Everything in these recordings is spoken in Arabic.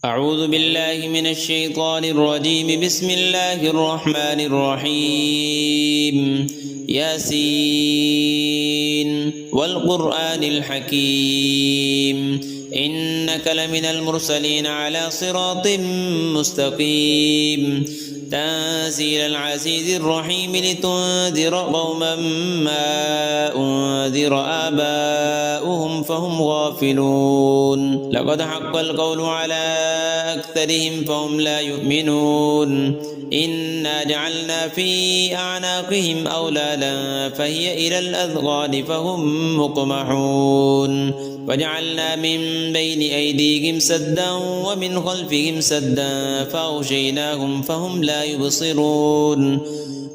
أعوذ بالله من الشيطان الرجيم. بسم الله الرحمن الرحيم. ياسين والقرآن الحكيم إنك لمن المرسلين على صراط مستقيم تنزيل العزيز الرحيم لتنذر قوما ما أنذر آباؤهم فهم غافلون. لقد حق القول على أكثرهم فهم لا يؤمنون. إنا جعلنا في أعناقهم أغلالا فهي إلى الأذقان فهم مقمحون وجعلنا من بين أيديهم سدا ومن خلفهم سدا فأغشيناهم فهم لا يبصرون.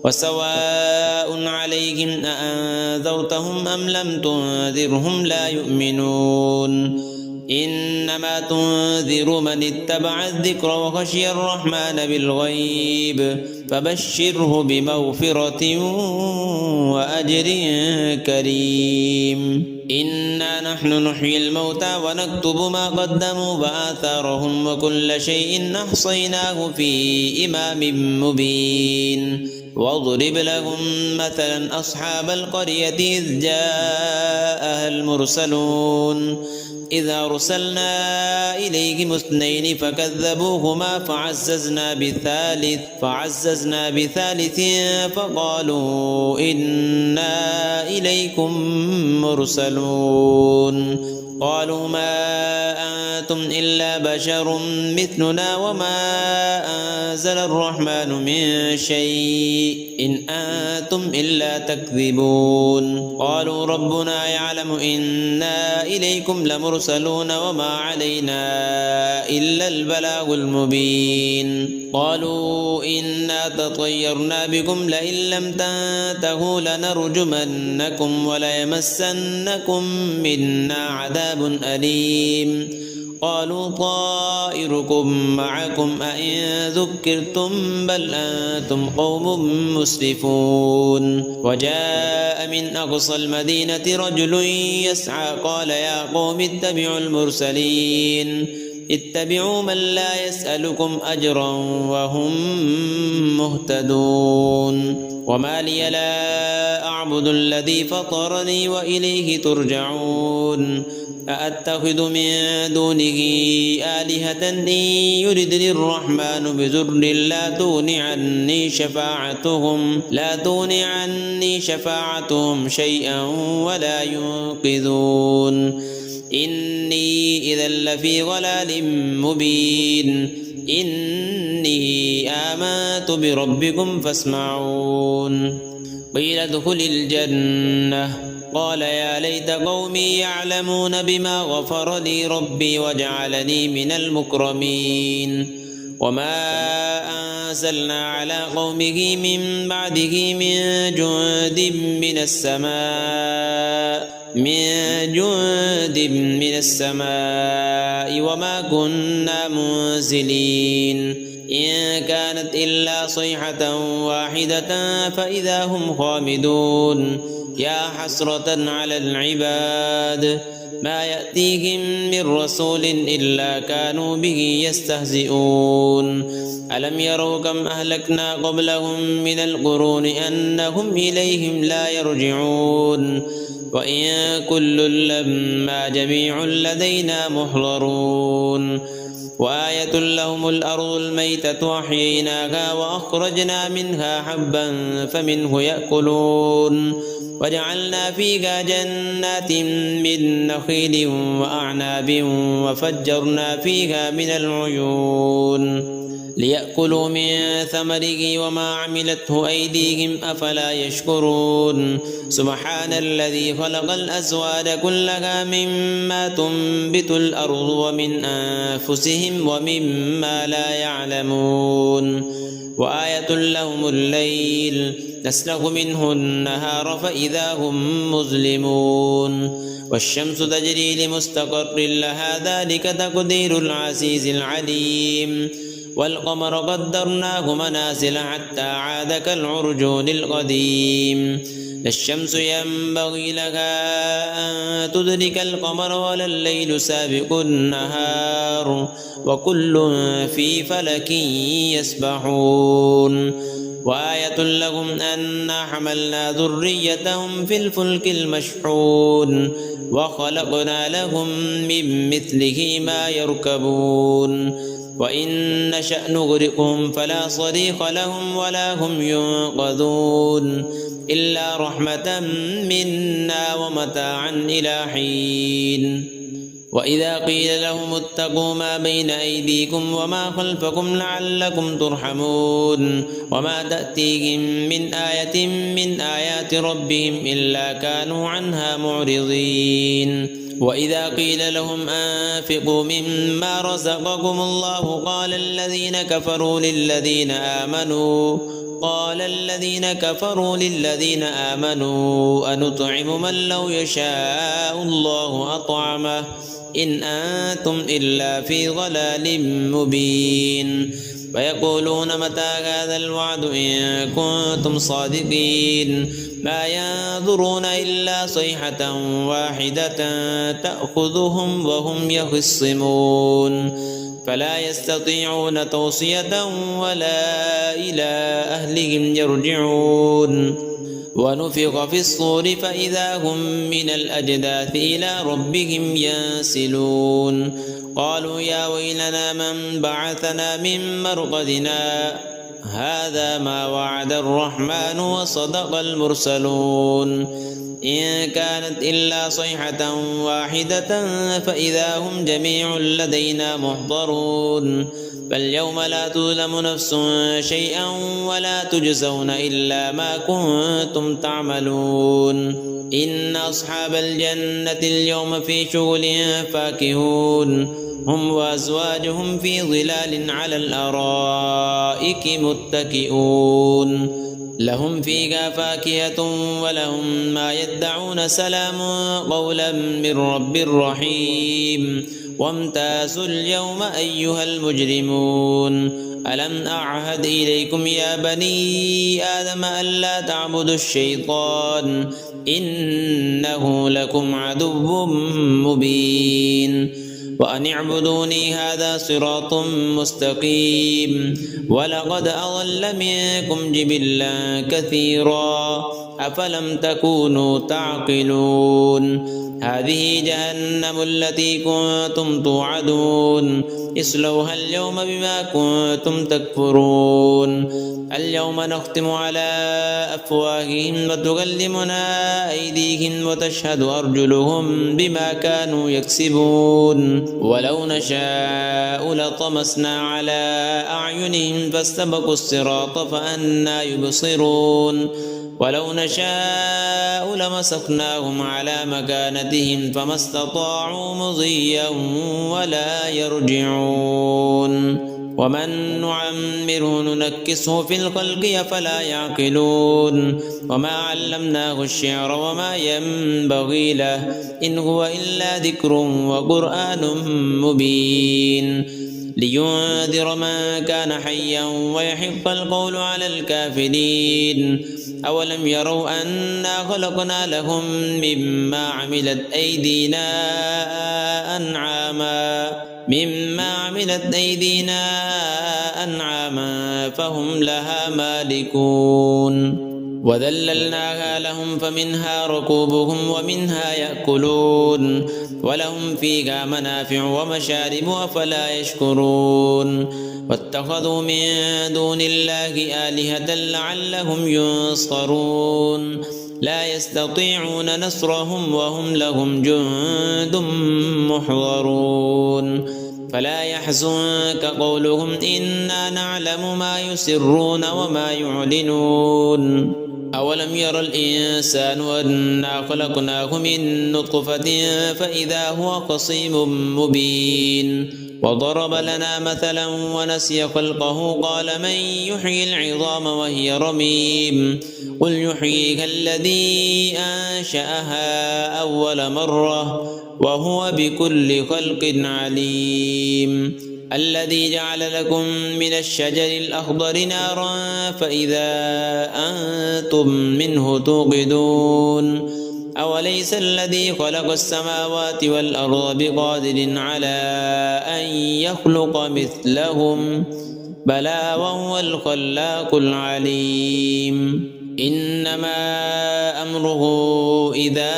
وسواء عليهم أأنذرتهم أم لم تنذرهم لا يؤمنون. إنما تنذر من اتبع الذكر وخشي الرحمن بالغيب فبشره بمغفرة وأجر كريم. إنا نحن نحيي الموتى ونكتب ما قدموا وآثارهم وكل شيء أحصيناه في إمام مبين. واضرب لهم مثلا أصحاب القرية إذ جاءها المرسلون إذ أرسلنا إليهم اثنين فكذبوهما فعززنا بثالث فقالوا إنا إليكم مرسلون. قالوا ما أنتم إلا بشر مثلنا وما أنزل الرحمن من شيء إن أنتم إلا تكذبون. قالوا ربنا يعلم إنا إليكم لمرسلون وما علينا إلا البلاغ المبين. قالوا إنا تطيرنا بكم لئن لم تنتهوا لنرجمنكم وليمسنكم منا عذاب أليم. قالوا طائركم معكم أئن ذكرتم بل أنتم قوم مسرفون. وجاء من أقصى المدينة رجل يسعى قال يا قوم اتبعوا المرسلين اتبعوا من لا يسألكم أجرا وهم مهتدون. وما لي لا أعبد الذي فطرني وإليه ترجعون. أأتخذ من دونه آلهة إن يردني الرحمن بضر لا تغن عني شفاعتهم شيئا ولا ينقذون. إني إذا لفي ضلال مبين. إني آمنت بربكم فاسمعون. قيل ادخل الجنة قال يا ليت قومي يعلمون بما غفر لي ربي وجعلني من المكرمين. وما أنزلنا على قومه من بعده من جند من السماء وما كنا منزلين. إن كانت إلا صيحة واحدة فإذا هم خامدون. يا حسرة على العباد ما يأتيهم من رسول إلا كانوا به يستهزئون. ألم يروا كم أهلكنا قبلهم من القرون أنهم إليهم لا يرجعون. وإن كل لما جميع لدينا محضرون. وآية لهم الأرض الميتة أحييناها وأخرجنا منها حبا فمنه يأكلون. وجعلنا فيها جنات من نخيل وأعناب وفجرنا فيها من العيون ليأكلوا من ثمره وما عملته أيديهم أفلا يشكرون. سبحان الذي خلق الأزواج كلها مما تنبت الأرض ومن أنفسهم ومما لا يعلمون. وآية لهم الليل نسلخ منه النهار فإذا هم مظلمون. والشمس تجري لمستقر لها ذلك تقدير العزيز العليم. والقمر قدرناه منازل حتى عاد كالعرجون القديم. لا الشمس ينبغي لها أن تدرك القمر ولا الليل سابق النهار وكل في فلك يسبحون وآية لهم أنا حملنا ذريتهم في الفلك المشحون وخلقنا لهم من مثله ما يركبون وإن نشأ نغرقهم فلا صريخ لهم ولا هم ينقذون إلا رحمة منا ومتاعا إلى حين وإذا قيل لهم اتقوا ما بين أيديكم وما خلفكم لعلكم ترحمون وما تأتيهم من آية من آيات ربهم إلا كانوا عنها معرضين وإذا قيل لهم أنفقوا مما رزقكم الله قال الذين كفروا للذين آمنوا أنطعم من لو يشاء الله أطعمه إن أنتم إلا في ضلال مبين ويقولون متى هذا الوعد إن كنتم صادقين ما ينظرون إلا صيحة واحدة تأخذهم وهم يخصمون فلا يستطيعون توصية ولا إلى أهلهم يرجعون ونفخ في الصور فإذا هم من الأجداث إلى ربهم ينسلون قالوا يا ويلنا من بعثنا من مرقدنا هذا ما وعد الرحمن وصدق المرسلون إن كانت إلا صيحة واحدة فإذا هم جميع لدينا محضرون فاليوم لا تظلم نفس شيئا ولا تجزون إلا ما كنتم تعملون إن أصحاب الجنة اليوم في شغل فاكهون هم وأزواجهم في ظلال على الأرائك متكئون لهم فيها فاكهة ولهم ما يدعون سلام قولا من رب رحيم وامتازوا اليوم أيها المجرمون ألم أعهد إليكم يا بني آدم ألا تعبدوا الشيطان إنه لكم عدو مبين وأن اعبدوني هذا صراط مستقيم ولقد أضل منكم جبلا كثيرا أفلم تكونوا تعقلون هذه جهنم التي كنتم توعدون اصلوها اليوم بما كنتم تكفرون اليوم نختم على أفواههم وتكلمنا أيديهم وتشهد أرجلهم بما كانوا يكسبون ولو نشاء لطمسنا على أعينهم فاستبقوا الصراط فأنى يبصرون ولو نشاء لمسخناهم على مكانتهم فما استطاعوا مضيا ولا يرجعون ومن نعمره ننكسه في الخلق أفلا يعقلون وما علمناه الشعر وما ينبغي له إن هو إلا ذكر وقرآن مبين لينذر من كان حيا ويحق القول على الكافرين أولم يروا أنا خلقنا لهم مما عملت أيدينا أنعاما فهم لها مالكون وذللناها لهم فمنها ركوبهم ومنها يأكلون ولهم فيها منافع ومشارب أفلا يشكرون واتخذوا من دون الله آلهة لعلهم ينصرون لا يستطيعون نصرهم وهم لهم جند محضرون فلا يحزنك قولهم إنا نعلم ما يسرون وما يعلنون أولم ير الإنسان أنا خلقناه من نطفة فإذا هو خصيم مبين وضرب لنا مثلا ونسي خلقه قال من يحيي العظام وهي رميم قل يحييها الذي أنشأها أول مرة وهو بكل خلق عليم الذي جعل لكم من الشجر الأخضر نارا فإذا أنتم منه توقدون أوليس الذي خلق السماوات والأرض بقادر على أن يخلق مثلهم بلى وهو الخلاق العليم إنما أمره إذا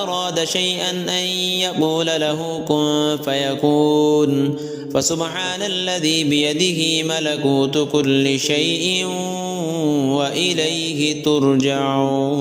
أراد شيئا أن يقول له كن فيكون فسبحان الذي بيده ملكوت كل شيء وإليه ترجعون.